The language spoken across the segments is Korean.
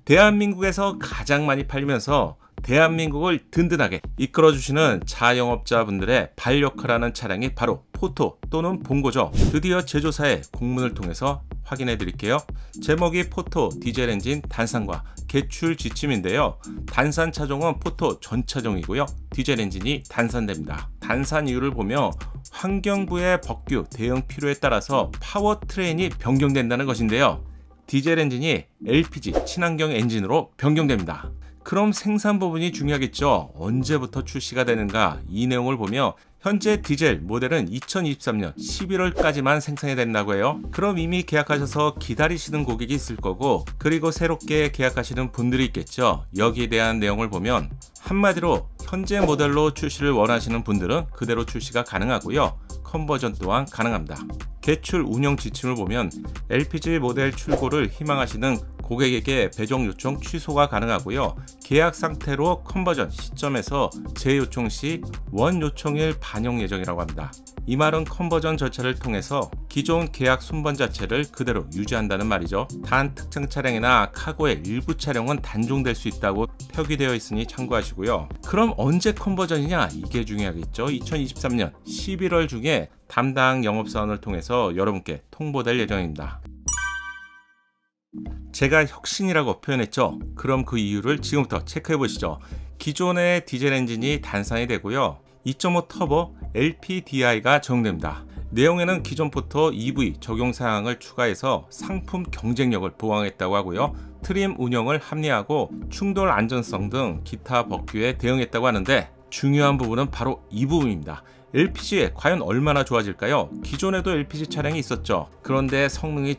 대한민국에서 가장 많이 팔리면서 대한민국을 든든하게 이끌어주시는 자영업자분들의 발역할하는 차량이 바로 포토 또는 봉고죠. 드디어 제조사의 공문을 통해서 확인해 드릴게요. 제목이 포토 디젤 엔진 단산과 개출 지침인데요. 단산 차종은 포토 전 차종이고요. 디젤 엔진이 단산됩니다. 단산 이유를 보며 환경부의 법규 대응 필요에 따라서 파워트레인이 변경된다는 것인데요. 디젤 엔진이 LPG 친환경 엔진으로 변경됩니다. 그럼 생산 부분이 중요하겠죠. 언제부터 출시가 되는가? 이 내용을 보며 현재 디젤 모델은 2023년 11월까지만 생산이 된다고 해요. 그럼 이미 계약하셔서 기다리시는 고객이 있을 거고, 그리고 새롭게 계약하시는 분들이 있겠죠. 여기에 대한 내용을 보면 한마디로 현재 모델로 출시를 원하시는 분들은 그대로 출시가 가능하고요. 컨버전 또한 가능합니다. 개출 운영 지침을 보면 LPG 모델 출고를 희망하시는 고객에게 배정 요청 취소가 가능하고요. 계약 상태로 컨버전 시점에서 재요청 시 원 요청일 반영 예정이라고 합니다. 이 말은 컨버전 절차를 통해서 기존 계약 순번 자체를 그대로 유지한다는 말이죠. 단 특정 차량이나 카고의 일부 차량은 단종될 수 있다고 표기되어 있으니 참고하시고요. 그럼 언제 컨버전이냐? 이게 중요하겠죠. 2023년 11월 중에 담당 영업사원을 통해서 여러분께 통보될 예정입니다. 제가 혁신이라고 표현했죠. 그럼 그 이유를 지금부터 체크해 보시죠. 기존의 디젤 엔진이 단산이 되고요. 2.5 터보 LPDI가 적용됩니다. 내용에는 기존 포토 EV 적용 사항을 추가해서 상품 경쟁력을 보강했다고 하고요. 트림 운영을 합리화하고 충돌 안전성 등 기타 법규에 대응했다고 하는데, 중요한 부분은 바로 이 부분입니다. LPG에 과연 얼마나 좋아질까요? 기존에도 LPG 차량이 있었죠. 그런데 성능이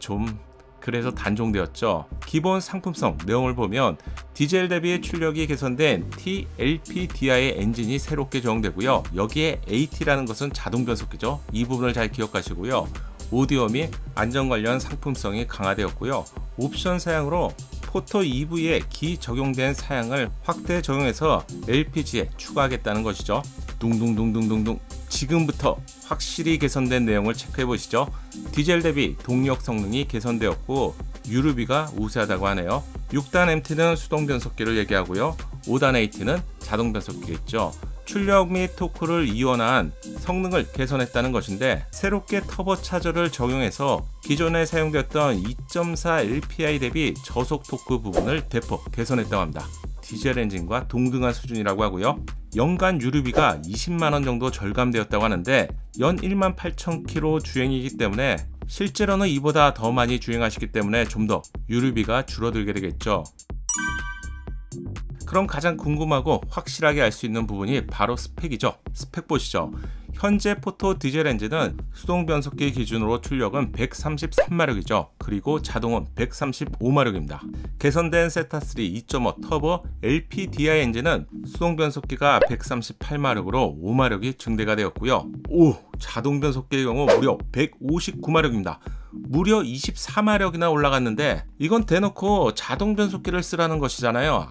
그래서 단종되었죠. 기본 상품성 내용을 보면 디젤 대비 출력이 개선된 TLPDI 엔진이 새롭게 적용되고요. 여기에 AT라는 것은 자동 변속기죠. 이 부분을 잘 기억하시고요. 오디오 및 안전 관련 상품성이 강화되었고요. 옵션 사양으로 포토 EV에 기 적용된 사양을 확대 적용해서 LPG에 추가하겠다는 것이죠. 둥둥둥둥둥둥. 지금부터 확실히 개선된 내용을 체크해 보시죠. 디젤 대비 동력 성능이 개선되었고 유류비가 우세하다고 하네요. 6단 MT는 수동 변속기를 얘기하고요. 5단 AT는 자동 변속기겠죠. 출력 및 토크를 이원한 성능을 개선했다는 것인데, 새롭게 터보 차저를 적용해서 기존에 사용되었던 2.4 LPI 대비 저속 토크 부분을 대폭 개선했다고 합니다. 디젤 엔진과 동등한 수준이라고 하고요. 연간 유류비가 20만원 정도 절감되었다고 하는데, 연 18,000km 주행이기 때문에 실제로는 이보다 더 많이 주행하시기 때문에 좀 더 유류비가 줄어들게 되겠죠. 그럼 가장 궁금하고 확실하게 알 수 있는 부분이 바로 스펙이죠. 스펙 보시죠. 현재 포토 디젤 엔진은 수동 변속기 기준으로 출력은 133마력이죠. 그리고 자동은 135마력입니다. 개선된 세타3 2.5 터보 LPDI 엔진은 수동 변속기가 138마력으로 5마력이 증대가 되었고요. 자동 변속기의 경우 무려 159마력입니다. 무려 24마력이나 올라갔는데, 이건 대놓고 자동 변속기를 쓰라는 것이잖아요.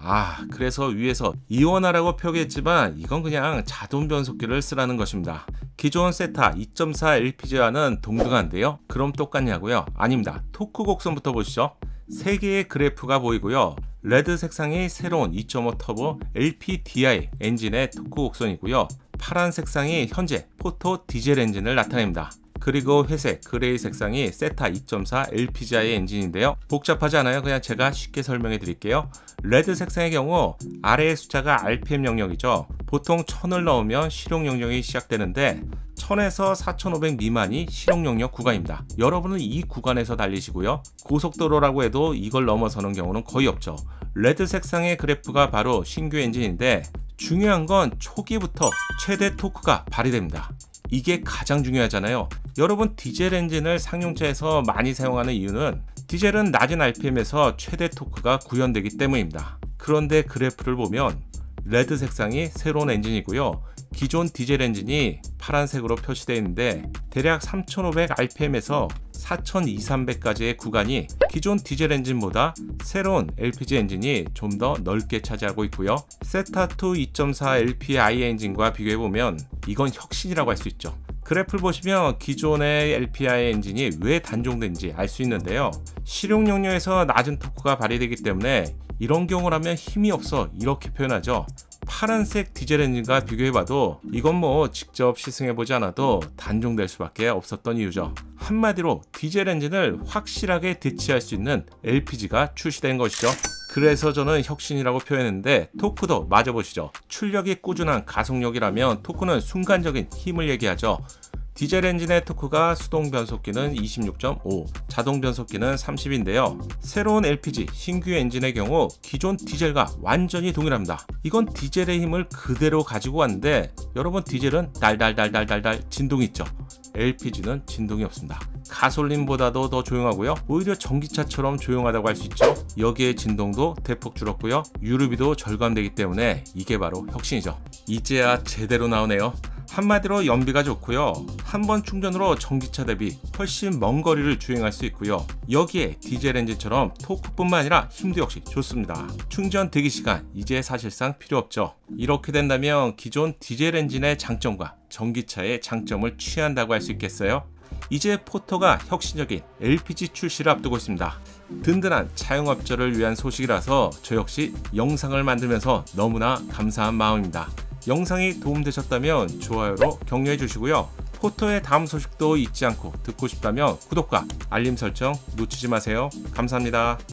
그래서 위에서 이원화라고 표기했지만 이건 그냥 자동 변속기를 쓰라는 것입니다. 기존 세타 2.4 LPG와는 동등한데요. 그럼 똑같냐고요? 아닙니다. 토크 곡선부터 보시죠. 3개의 그래프가 보이고요. 레드 색상이 새로운 2.5 터보 LPDI 엔진의 토크 곡선이고요. 파란 색상이 현재 포토 디젤 엔진을 나타냅니다. 그리고 회색, 그레이 색상이 세타 2.4 LPGI 엔진인데요. 복잡하지 않아요. 그냥 제가 쉽게 설명해 드릴게요. 레드 색상의 경우 아래의 숫자가 RPM 영역이죠. 보통 1000을 넣으면 실용 영역이 시작되는데 1000에서 4500 미만이 실용 영역 구간입니다. 여러분은 이 구간에서 달리시고요. 고속도로라고 해도 이걸 넘어서는 경우는 거의 없죠. 레드 색상의 그래프가 바로 신규 엔진인데, 중요한 건 초기부터 최대 토크가 발휘됩니다. 이게 가장 중요하잖아요. 여러분, 디젤 엔진을 상용차에서 많이 사용하는 이유는 디젤은 낮은 RPM에서 최대 토크가 구현되기 때문입니다. 그런데 그래프를 보면 레드 색상이 새로운 엔진이고요. 기존 디젤 엔진이 파란색으로 표시되어 있는데, 대략 3500rpm에서 4200~300까지의 구간이 기존 디젤 엔진보다 새로운 LPG 엔진이 좀 더 넓게 차지하고 있고요. 세타2 2.4 LPI 엔진과 비교해보면 이건 혁신이라고 할 수 있죠. 그래프를 보시면 기존의 LPI 엔진이 왜 단종된지 알 수 있는데요. 실용 용량에서 낮은 토크가 발휘되기 때문에 이런 경우라면 힘이 없어 이렇게 표현하죠. 파란색 디젤 엔진과 비교해봐도 이건 뭐 직접 시승해보지 않아도 단종될 수밖에 없었던 이유죠. 한마디로 디젤 엔진을 확실하게 대체할 수 있는 LPG가 출시된 것이죠. 그래서 저는 혁신이라고 표현했는데 토크도 맞아보시죠. 출력이 꾸준한 가속력이라면 토크는 순간적인 힘을 얘기하죠. 디젤 엔진의 토크가 수동 변속기는 26.5, 자동 변속기는 30인데요. 새로운 LPG 신규 엔진의 경우 기존 디젤과 완전히 동일합니다. 이건 디젤의 힘을 그대로 가지고 왔는데 여러분 디젤은 달달달달달달 진동이 있죠. LPG는 진동이 없습니다. 가솔린보다도 더 조용하고요. 오히려 전기차처럼 조용하다고 할 수 있죠. 여기에 진동도 대폭 줄었고요. 유류비도 절감되기 때문에 이게 바로 혁신이죠. 이제야 제대로 나오네요. 한마디로 연비가 좋고요. 한 번 충전으로 전기차 대비 훨씬 먼 거리를 주행할 수 있고요. 여기에 디젤 엔진처럼 토크뿐만 아니라 힘도 역시 좋습니다. 충전 대기 시간 이제 사실상 필요 없죠. 이렇게 된다면 기존 디젤 엔진의 장점과 전기차의 장점을 취한다고 할 수 있겠어요? 이제 포터가 혁신적인 LPG 출시를 앞두고 있습니다. 든든한 차용업자를 위한 소식이라서 저 역시 영상을 만들면서 너무나 감사한 마음입니다. 영상이 도움되셨다면 좋아요로 격려해 주시고요. 포터의 다음 소식도 잊지 않고 듣고 싶다면 구독과 알림 설정 놓치지 마세요. 감사합니다.